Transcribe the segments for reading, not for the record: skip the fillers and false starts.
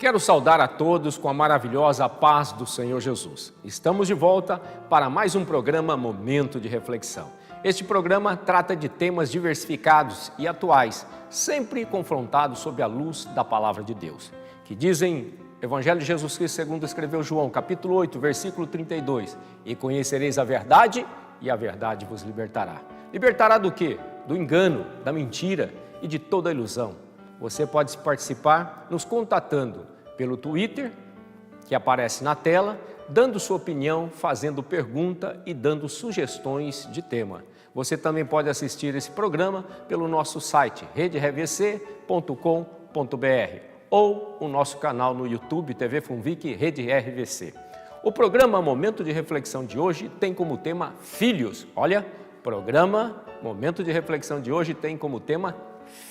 Quero saudar a todos com a maravilhosa paz do Senhor Jesus. Estamos de volta para mais um programa Momento de Reflexão. Este programa trata de temas diversificados e atuais, sempre confrontados sob a luz da Palavra de Deus, que dizem Evangelho de Jesus Cristo segundo escreveu João, capítulo 8, versículo 32, e conhecereis a verdade, e a verdade vos libertará. Libertará do quê? Do engano, da mentira e de toda ilusão. Você pode participar nos contatando pelo Twitter, que aparece na tela, dando sua opinião, fazendo pergunta e dando sugestões de tema. Você também pode assistir esse programa pelo nosso site redervc.com.br ou o nosso canal no YouTube, TV Funvic Rede RVC. O programa Momento de Reflexão de hoje tem como tema Filhos. Olha, programa Momento de Reflexão de hoje tem como tema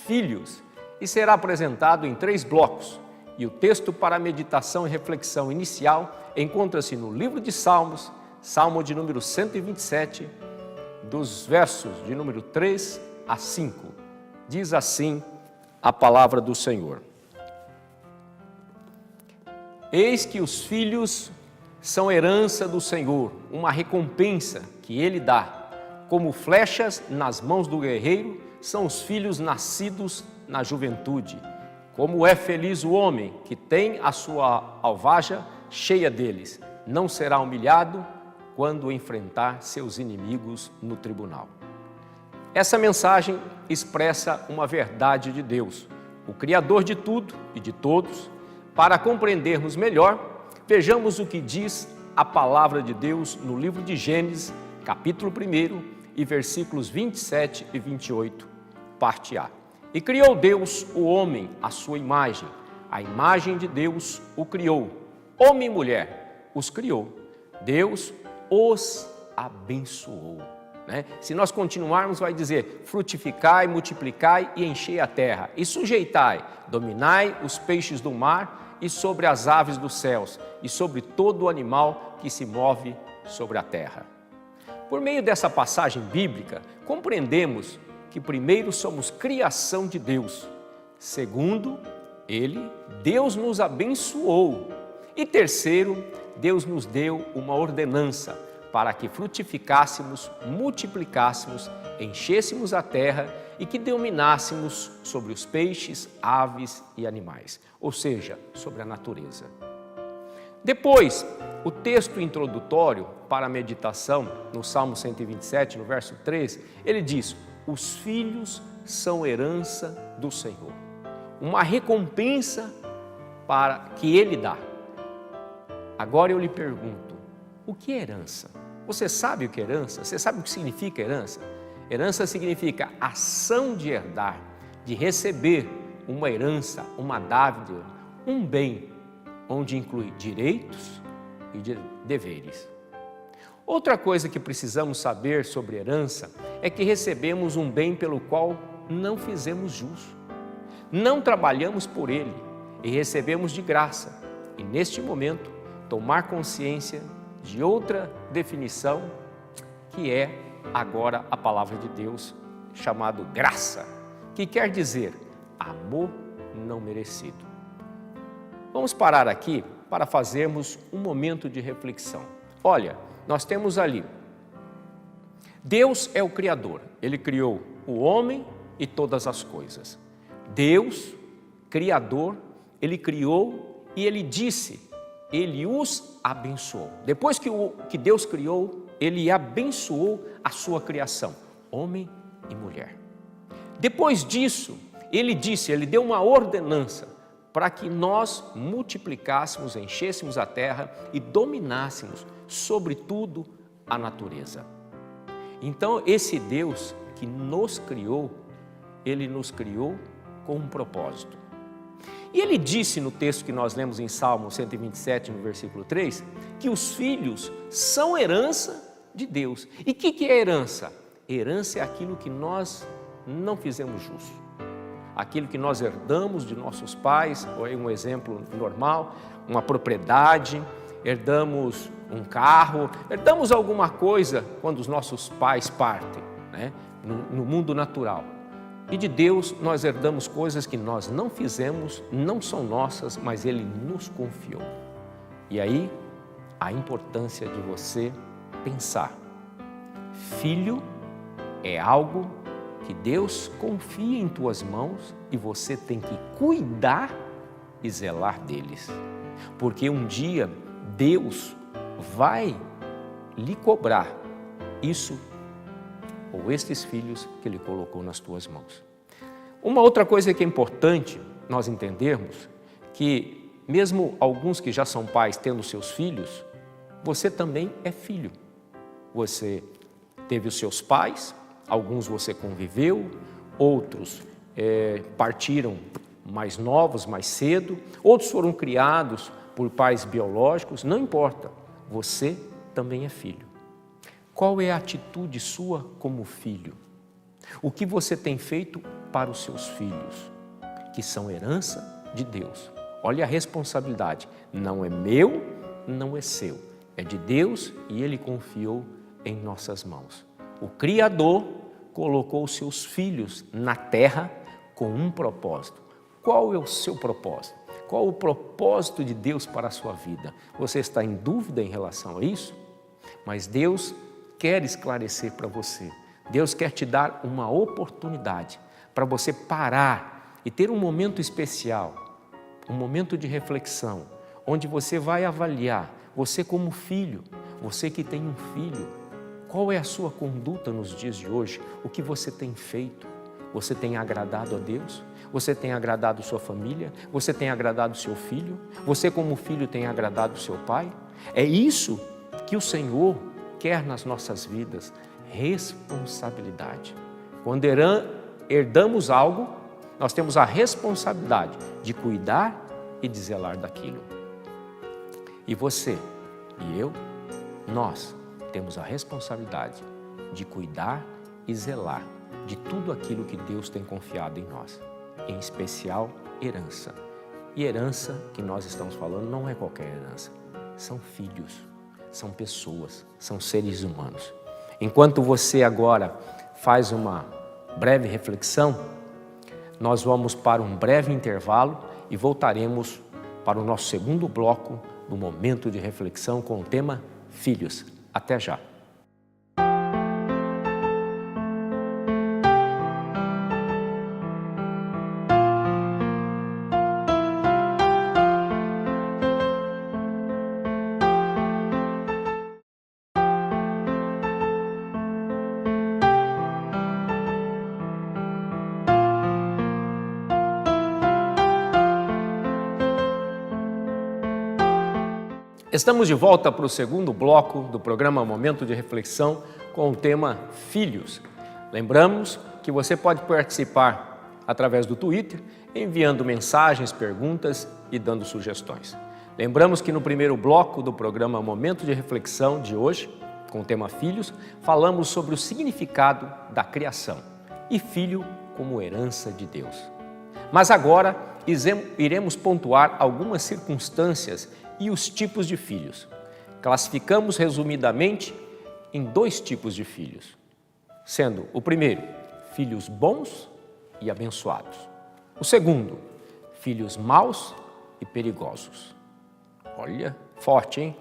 Filhos e será apresentado em 3 blocos. E o texto para meditação e reflexão inicial encontra-se no livro de Salmos, Salmo de número 127, dos versos de número 3 a 5. Diz assim a palavra do Senhor. Eis que os filhos são herança do Senhor, uma recompensa que Ele dá. Como flechas nas mãos do guerreiro, são os filhos nascidos na juventude. Como é feliz o homem que tem a sua alvaja cheia deles, não será humilhado quando enfrentar seus inimigos no tribunal. Essa mensagem expressa uma verdade de Deus, o Criador de tudo e de todos. Para compreendermos melhor, vejamos o que diz a palavra de Deus no livro de Gênesis, capítulo 1 e versículos 27 e 28, parte A. E criou Deus o homem à sua imagem, a imagem de Deus o criou, homem e mulher os criou, Deus os abençoou. Se nós continuarmos, vai dizer, frutificai, multiplicai e enchei a terra, e sujeitai, dominai os peixes do mar e sobre as aves dos céus, e sobre todo o animal que se move sobre a terra. Por meio dessa passagem bíblica, compreendemos que primeiro somos criação de Deus, segundo, Deus nos abençoou, e terceiro, Deus nos deu uma ordenança para que frutificássemos, multiplicássemos, enchêssemos a terra e que dominássemos sobre os peixes, aves e animais, ou seja, sobre a natureza. Depois, o texto introdutório para a meditação, no Salmo 127, no verso 3, ele diz: os filhos são herança do Senhor, uma recompensa para que Ele dá. Agora eu lhe pergunto, o que é herança? Você sabe o que é herança? Você sabe o que significa herança? Herança significa ação de herdar, de receber uma herança, uma dádiva, um bem, onde inclui direitos e deveres. Outra coisa que precisamos saber sobre herança é que recebemos um bem pelo qual não fizemos jus, não trabalhamos por ele e recebemos de graça. E neste momento, tomar consciência de outra definição que é agora a palavra de Deus, chamado graça, que quer dizer amor não merecido. Vamos parar aqui para fazermos um momento de reflexão. Olha, nós temos ali, Deus é o Criador, Ele criou o homem e todas as coisas. Deus, Criador, Ele criou e Ele disse, Ele os abençoou. Depois que Deus criou, Ele abençoou a sua criação, homem e mulher. Depois disso, Ele disse, Ele deu uma ordenança para que nós multiplicássemos, enchêssemos a terra e dominássemos sobre tudo a natureza. Então, esse Deus que nos criou, Ele nos criou com um propósito. E Ele disse no texto que nós lemos em Salmo 127, no versículo 3, que os filhos são herança de Deus. E o que é herança? Herança é aquilo que nós não fizemos jus. Aquilo que nós herdamos de nossos pais, ou é um exemplo normal, uma propriedade, herdamos um carro, herdamos alguma coisa quando os nossos pais partem, no mundo natural. E de Deus nós herdamos coisas que nós não fizemos, não são nossas, mas Ele nos confiou. E aí, a importância de você pensar. Filho é algo que Deus confia em tuas mãos e você tem que cuidar e zelar deles. Porque um dia Deus vai lhe cobrar isso ou estes filhos que Ele colocou nas tuas mãos. Uma outra coisa que é importante nós entendermos, que mesmo alguns que já são pais tendo seus filhos, você também é filho. Você teve os seus pais, alguns você conviveu, outros partiram mais novos, mais cedo, outros foram criados por pais biológicos, não importa, você também é filho. Qual é a atitude sua como filho? O que você tem feito para os seus filhos, que são herança de Deus? Olha a responsabilidade, não é meu, não é seu, é de Deus e Ele confiou em nossas mãos. O Criador colocou os seus filhos na terra com um propósito. Qual é o seu propósito? Qual o propósito de Deus para a sua vida? Você está em dúvida em relação a isso? Mas Deus quer esclarecer para você. Deus quer te dar uma oportunidade para você parar e ter um momento especial, um momento de reflexão, onde você vai avaliar, você como filho, você que tem um filho, qual é a sua conduta nos dias de hoje? O que você tem feito? Você tem agradado a Deus? Você tem agradado sua família? Você tem agradado seu filho? Você como filho tem agradado seu pai? É isso que o Senhor quer nas nossas vidas, responsabilidade. Quando herdamos algo, nós temos a responsabilidade de cuidar e de zelar daquilo. E você e eu, nós temos a responsabilidade de cuidar e zelar de tudo aquilo que Deus tem confiado em nós, em especial herança. E herança que nós estamos falando não é qualquer herança, são filhos, são pessoas, são seres humanos. Enquanto você agora faz uma breve reflexão, nós vamos para um breve intervalo e voltaremos para o nosso segundo bloco do momento de reflexão com o tema Filhos. Até já! Estamos de volta para o segundo bloco do programa Momento de Reflexão com o tema Filhos. Lembramos que você pode participar através do Twitter, enviando mensagens, perguntas e dando sugestões. Lembramos que no primeiro bloco do programa Momento de Reflexão de hoje, com o tema Filhos, falamos sobre o significado da criação e filho como herança de Deus. Mas agora iremos pontuar algumas circunstâncias e os tipos de filhos. Classificamos resumidamente em 2 tipos de filhos, sendo o primeiro, filhos bons e abençoados. O segundo, filhos maus e perigosos. Olha, forte, hein?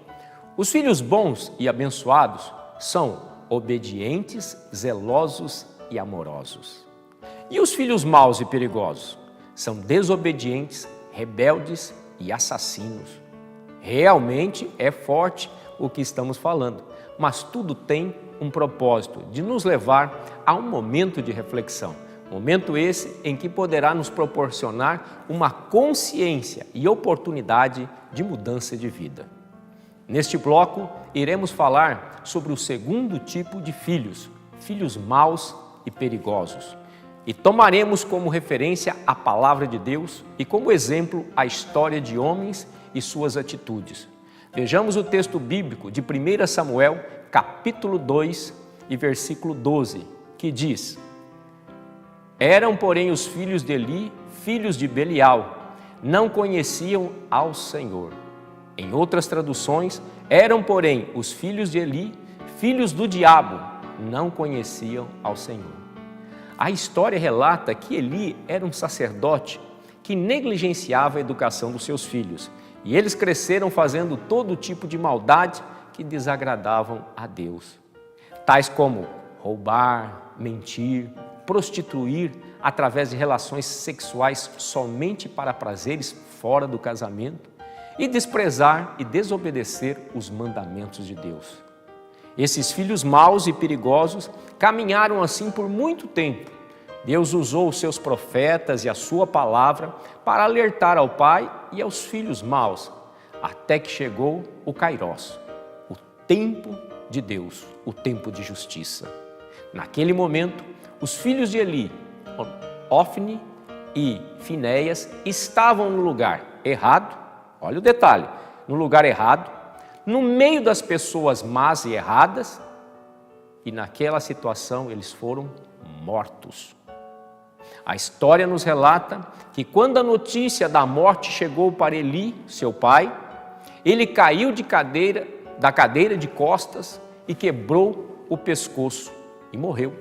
Os filhos bons e abençoados são obedientes, zelosos e amorosos. E os filhos maus e perigosos são desobedientes, rebeldes e assassinos. Realmente é forte o que estamos falando, mas tudo tem um propósito de nos levar a um momento de reflexão. Momento esse em que poderá nos proporcionar uma consciência e oportunidade de mudança de vida. Neste bloco, iremos falar sobre o segundo tipo de filhos, filhos maus e perigosos. E tomaremos como referência a palavra de Deus e como exemplo a história de homens e suas atitudes. Vejamos o texto bíblico de 1 Samuel, capítulo 2 e versículo 12, que diz: Eram, porém, os filhos de Eli, filhos de Belial, não conheciam ao Senhor. Em outras traduções, eram, porém, os filhos de Eli, filhos do diabo, não conheciam ao Senhor. A história relata que Eli era um sacerdote que negligenciava a educação dos seus filhos, e eles cresceram fazendo todo tipo de maldade que desagradavam a Deus, tais como roubar, mentir, prostituir através de relações sexuais somente para prazeres fora do casamento e desprezar e desobedecer os mandamentos de Deus. Esses filhos maus e perigosos caminharam assim por muito tempo. Deus usou os seus profetas e a sua palavra para alertar ao pai e aos filhos maus, até que chegou o Kairós, o tempo de Deus, o tempo de justiça. Naquele momento, os filhos de Eli, Ofni e Finéias, estavam no lugar errado, olha o detalhe, no lugar errado, no meio das pessoas más e erradas, e naquela situação eles foram mortos. A história nos relata que quando a notícia da morte chegou para Eli, seu pai, ele caiu da cadeira de costas e quebrou o pescoço e morreu.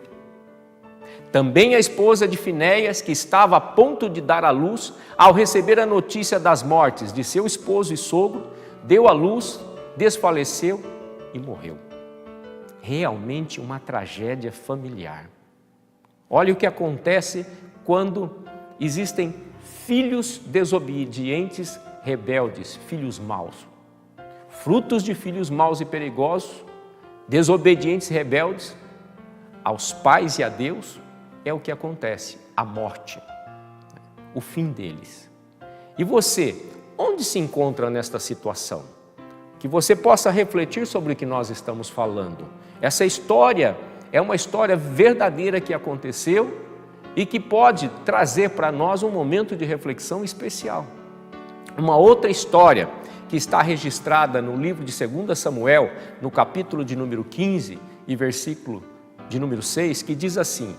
Também a esposa de Finéias, que estava a ponto de dar à luz, ao receber a notícia das mortes de seu esposo e sogro, deu à luz, desfaleceu e morreu. Realmente uma tragédia familiar. Olha o que acontece quando existem filhos desobedientes, rebeldes, filhos maus. Frutos de filhos maus e perigosos, desobedientes e rebeldes, aos pais e a Deus, é o que acontece, a morte, o fim deles. E você, onde se encontra nesta situação? Que você possa refletir sobre o que nós estamos falando. Essa história é uma história verdadeira que aconteceu e que pode trazer para nós um momento de reflexão especial. Uma outra história que está registrada no livro de 2 Samuel, no capítulo de número 15 e versículo de número 6, que diz assim: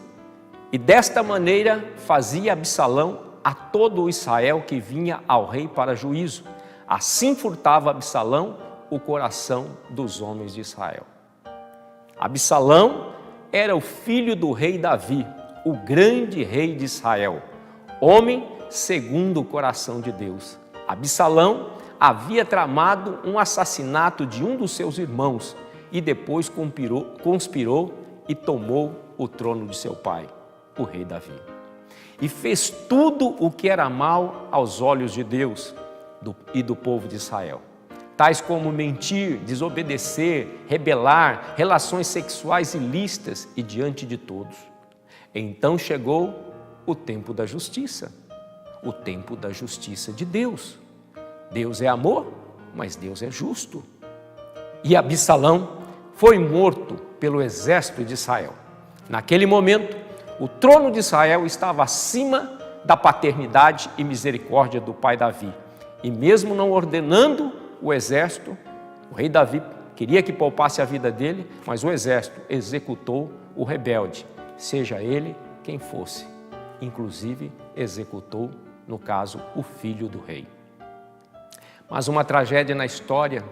e desta maneira fazia Absalão a todo o Israel que vinha ao rei para juízo. Assim furtava Absalão o coração dos homens de Israel. Absalão era o filho do rei Davi, o grande rei de Israel, homem segundo o coração de Deus. Absalão havia tramado um assassinato de um dos seus irmãos e depois conspirou e tomou o trono de seu pai, o rei Davi. E fez tudo o que era mal aos olhos de Deus e do povo de Israel, tais como mentir, desobedecer, rebelar, relações sexuais ilícitas e diante de todos. Então chegou o tempo da justiça, o tempo da justiça de Deus. Deus é amor, mas Deus é justo. E Absalão foi morto pelo exército de Israel. Naquele momento, o trono de Israel estava acima da paternidade e misericórdia do pai Davi. E mesmo não ordenando o exército, o rei Davi queria que poupasse a vida dele, mas o exército executou o rebelde, seja ele quem fosse. Inclusive executou, no caso, o filho do rei. Mas uma tragédia na história,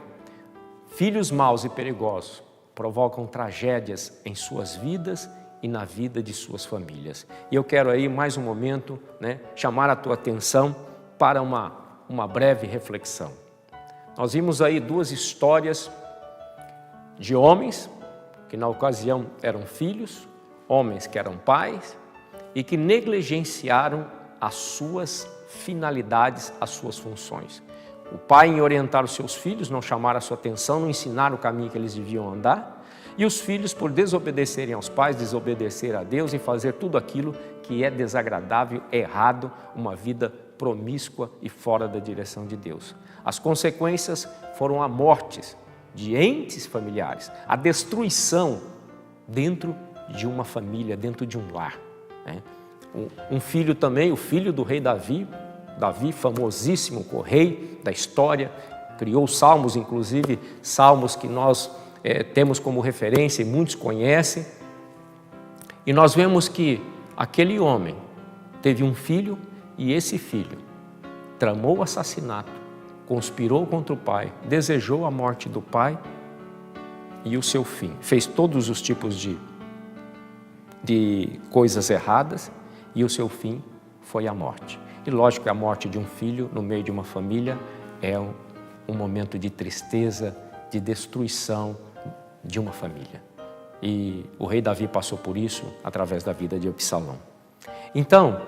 filhos maus e perigosos provocam tragédias em suas vidas e na vida de suas famílias. E eu quero aí, mais um momento, chamar a tua atenção para uma breve reflexão. Nós vimos aí duas histórias de homens que na ocasião eram filhos, homens que eram pais e que negligenciaram as suas finalidades, as suas funções. O pai em orientar os seus filhos, não chamar a sua atenção, não ensinar o caminho que eles deviam andar, e os filhos, por desobedecerem aos pais, desobedecer a Deus e fazer tudo aquilo que é desagradável, errado, uma vida promíscua e fora da direção de Deus. As consequências foram a morte de entes familiares, a destruição dentro de uma família, dentro de um lar. Um filho também, o filho do rei Davi, famosíssimo rei da história, criou salmos, inclusive salmos que nós temos como referência e muitos conhecem. E nós vemos que aquele homem teve um filho e esse filho tramou o assassinato, conspirou contra o pai, desejou a morte do pai e o seu fim. Fez todos os tipos de de coisas erradas e o seu fim foi a morte. E lógico que a morte de um filho no meio de uma família é um momento de tristeza, de destruição de uma família. E o rei Davi passou por isso através da vida de Absalão. Então,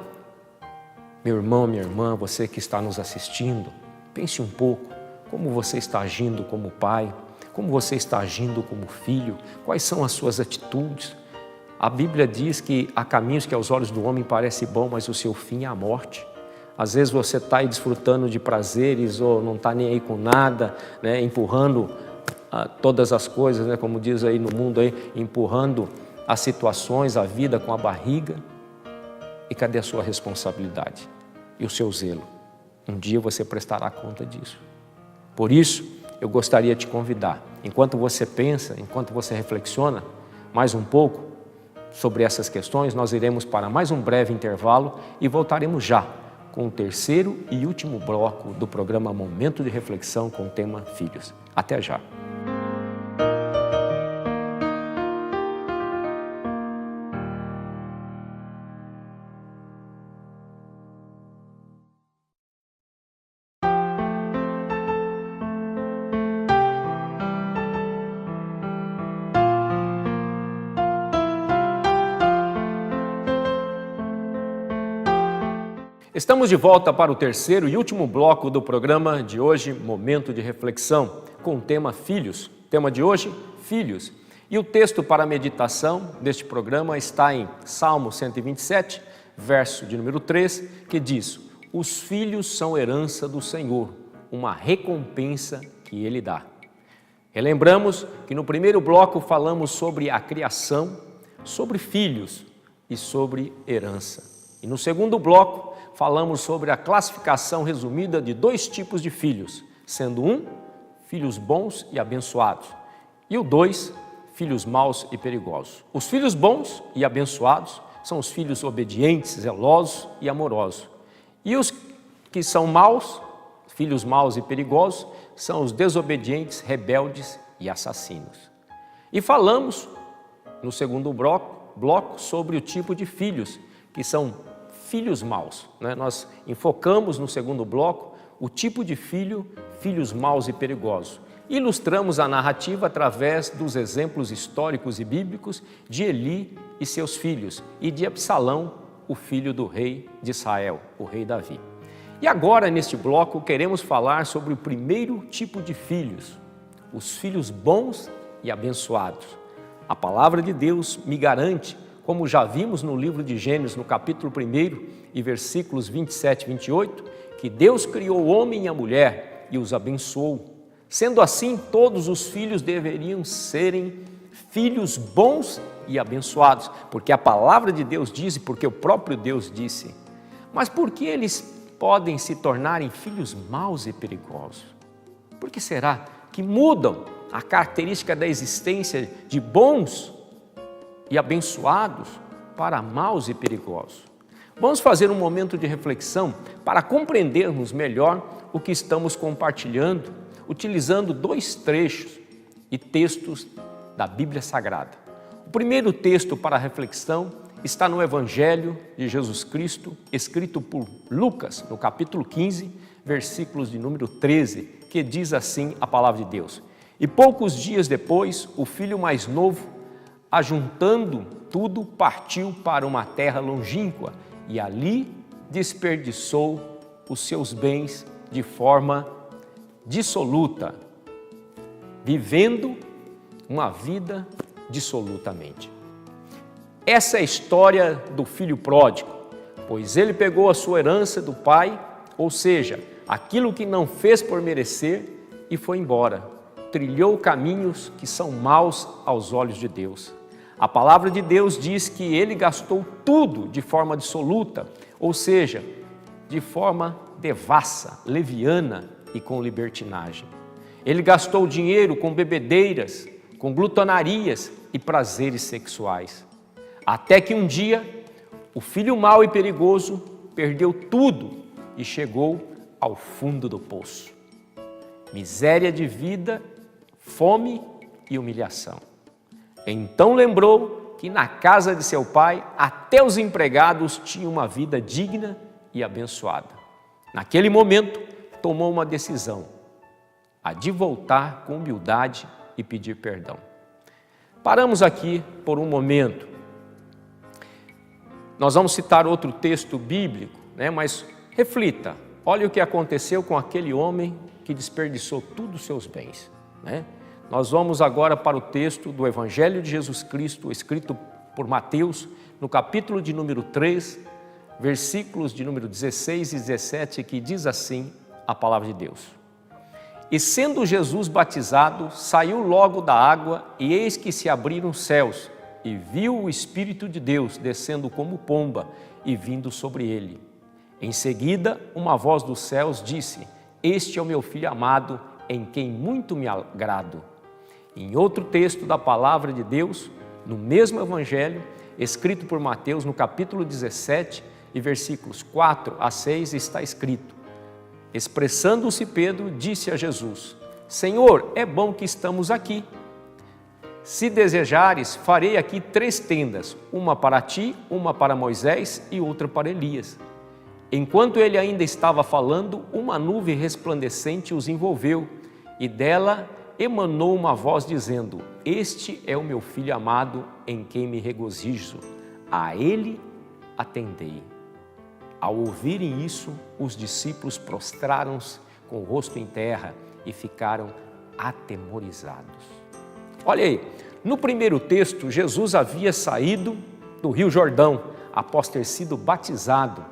meu irmão, minha irmã, você que está nos assistindo, pense um pouco como você está agindo como pai, como você está agindo como filho, quais são as suas atitudes. A Bíblia diz que há caminhos que aos olhos do homem parecem bom, mas o seu fim é a morte. Às vezes você está aí desfrutando de prazeres ou não está nem aí com nada, né, empurrando todas as coisas, né, como diz aí no mundo, aí, empurrando as situações, a vida com a barriga. E cadê a sua responsabilidade e o seu zelo? Um dia você prestará conta disso. Por isso, eu gostaria de te convidar, enquanto você pensa, enquanto você reflexiona mais um pouco sobre essas questões, nós iremos para mais um breve intervalo e voltaremos já com o terceiro e último bloco do programa Momento de Reflexão com o tema Filhos. Até já! Estamos de volta para o terceiro e último bloco do programa de hoje, Momento de Reflexão, com o tema Filhos. Tema de hoje, Filhos. E o texto para a meditação deste programa está em Salmo 127, verso de número 3, que diz: os filhos são herança do Senhor, uma recompensa que Ele dá. Relembramos que no primeiro bloco falamos sobre a criação, sobre filhos e sobre herança. E no segundo bloco falamos sobre a classificação resumida de dois tipos de filhos, sendo um, filhos bons e abençoados, e o dois, filhos maus e perigosos. Os filhos bons e abençoados são os filhos obedientes, zelosos e amorosos. E os que são maus, filhos maus e perigosos, são os desobedientes, rebeldes e assassinos. E falamos no segundo bloco sobre o tipo de filhos, que são filhos maus, né? Nós enfocamos no segundo bloco o tipo de filhos maus e perigosos. Ilustramos a narrativa através dos exemplos históricos e bíblicos de Eli e seus filhos e de Absalão, o filho do rei de Israel, o rei Davi. E agora, neste bloco, queremos falar sobre o primeiro tipo de filhos, os filhos bons e abençoados. A palavra de Deus me garante, como já vimos no livro de Gênesis, no capítulo 1 e versículos 27 e 28, que Deus criou o homem e a mulher e os abençoou. Sendo assim, todos os filhos deveriam serem filhos bons e abençoados, porque a palavra de Deus diz e porque o próprio Deus disse. Mas por que eles podem se tornarem filhos maus e perigosos? Por que será que mudam a característica da existência de bons e abençoados para maus e perigosos? Vamos fazer um momento de reflexão para compreendermos melhor o que estamos compartilhando, utilizando dois trechos e textos da Bíblia Sagrada. O primeiro texto para a reflexão está no Evangelho de Jesus Cristo, escrito por Lucas, no capítulo 15, versículos de número 13, que diz assim a palavra de Deus: e poucos dias depois, o filho mais novo, ajuntando tudo, partiu para uma terra longínqua e ali desperdiçou os seus bens de forma dissoluta, vivendo uma vida dissolutamente. Essa é a história do filho pródigo, pois ele pegou a sua herança do pai, ou seja, aquilo que não fez por merecer, e foi embora. Trilhou caminhos que são maus aos olhos de Deus. A palavra de Deus diz que ele gastou tudo de forma dissoluta, ou seja, de forma devassa, leviana e com libertinagem. Ele gastou dinheiro com bebedeiras, com glutonarias e prazeres sexuais. Até que um dia, o filho mau e perigoso perdeu tudo e chegou ao fundo do poço. Miséria de vida, fome e humilhação. Então lembrou que na casa de seu pai até os empregados tinham uma vida digna e abençoada. Naquele momento, tomou uma decisão, a de voltar com humildade e pedir perdão. Paramos aqui por um momento. Nós vamos citar outro texto bíblico, mas reflita. Olha o que aconteceu com aquele homem que desperdiçou todos os seus bens. Nós vamos agora para o texto do Evangelho de Jesus Cristo, escrito por Mateus, no capítulo de número 3, versículos de número 16 e 17, que diz assim a palavra de Deus. E sendo Jesus batizado, saiu logo da água, e eis que se abriram os céus, e viu o Espírito de Deus descendo como pomba e vindo sobre ele. Em seguida, uma voz dos céus disse: Este é o meu Filho amado, em quem muito me agrado. Em outro texto da palavra de Deus, no mesmo Evangelho, escrito por Mateus, no capítulo 17, e versículos 4 a 6, está escrito: Expressando-se Pedro, disse a Jesus: Senhor, é bom que estamos aqui. Se desejares, farei aqui 3 tendas, uma para ti, uma para Moisés e outra para Elias. Enquanto ele ainda estava falando, uma nuvem resplandecente os envolveu, e dela emanou uma voz dizendo: Este é o meu Filho amado, em quem me regozijo. A ele atendei. Ao ouvirem isso, os discípulos prostraram-se com o rosto em terra e ficaram atemorizados. Olha aí, no primeiro texto, Jesus havia saído do Rio Jordão após ter sido batizado.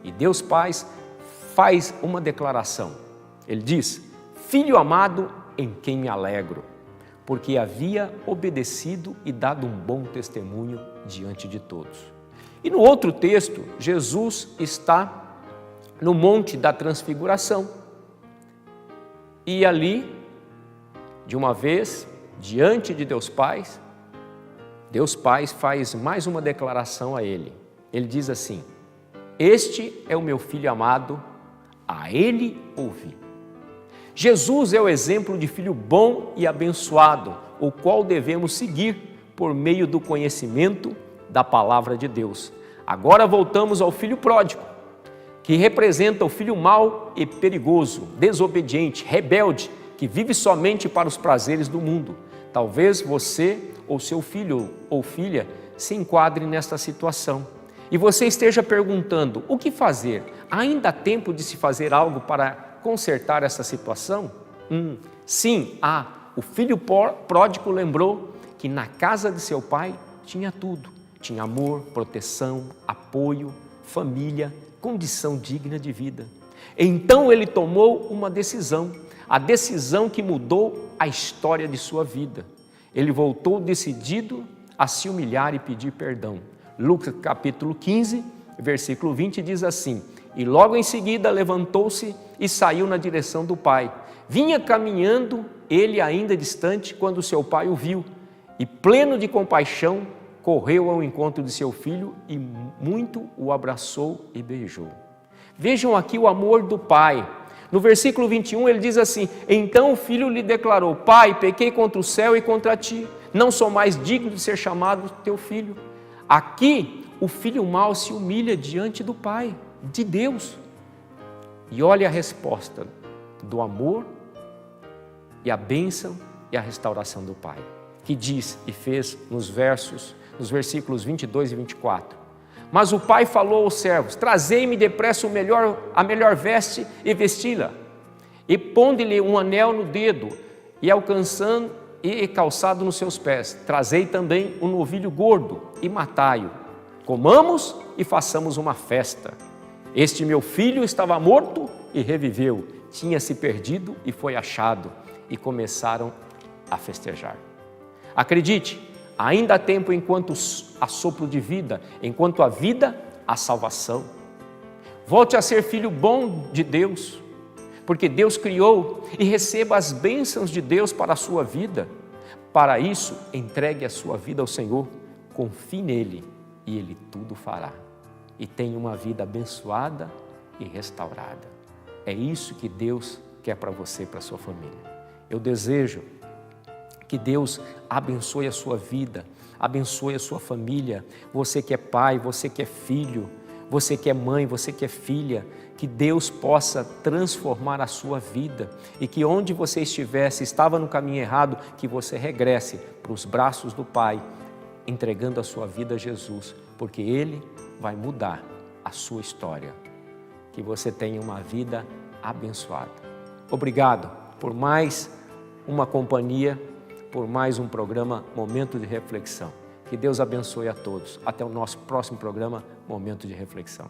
E Deus Pai faz uma declaração. Ele diz: Filho amado, em quem me alegro, porque havia obedecido e dado um bom testemunho diante de todos. E no outro texto, Jesus está no Monte da Transfiguração. E ali, de uma vez, diante de Deus Pai faz mais uma declaração a ele. Ele diz assim: Este é o meu Filho amado, a ele ouvi. Jesus é o exemplo de filho bom e abençoado, o qual devemos seguir por meio do conhecimento da palavra de Deus. Agora voltamos ao filho pródigo, que representa o filho mau e perigoso, desobediente, rebelde, que vive somente para os prazeres do mundo. Talvez você ou seu filho ou filha se enquadre nesta situação. E você esteja perguntando: o que fazer? Ainda há tempo de se fazer algo para consertar essa situação? Sim, o filho pródigo lembrou que na casa de seu pai tinha tudo. Tinha amor, proteção, apoio, família, condição digna de vida. Então ele tomou uma decisão, a decisão que mudou a história de sua vida. Ele voltou decidido a se humilhar e pedir perdão. Lucas capítulo 15, versículo 20 diz assim: E logo em seguida levantou-se e saiu na direção do pai. Vinha caminhando, ele ainda distante, quando seu pai o viu, e pleno de compaixão, correu ao encontro de seu filho e muito o abraçou e beijou. Vejam aqui o amor do pai. No versículo 21 ele diz assim: Então o filho lhe declarou: Pai, pequei contra o céu e contra ti, não sou mais digno de ser chamado teu filho. Aqui o filho mau se humilha diante do pai, de Deus. E olha a resposta do amor e a bênção e a restauração do pai, que diz e fez nos versículos 22 e 24. Mas o pai falou aos servos: Trazei-me depressa a melhor veste e vesti-la, e ponde-lhe um anel no dedo e calçado nos seus pés. Trazei também um novilho gordo e matai-o. Comamos e façamos uma festa. Este meu filho estava morto e reviveu, tinha se perdido e foi achado. E começaram a festejar. Acredite, ainda há tempo enquanto há sopro de vida, enquanto há vida, há salvação. Volte a ser filho bom de Deus, porque Deus criou, e receba as bênçãos de Deus para a sua vida. Para isso, entregue a sua vida ao Senhor, confie nele e Ele tudo fará. E tenha uma vida abençoada e restaurada. É isso que Deus quer para você e para a sua família. Eu desejo que Deus abençoe a sua vida, abençoe a sua família. Você que é pai, você que é filho, você que é mãe, você que é filha, que Deus possa transformar a sua vida e que onde você estiver, se estava no caminho errado, que você regresse para os braços do Pai, entregando a sua vida a Jesus, porque Ele vai mudar a sua história. Que você tenha uma vida abençoada. Obrigado por mais uma companhia, por mais um programa Momento de Reflexão. Que Deus abençoe a todos. Até o nosso próximo programa Momento de Reflexão.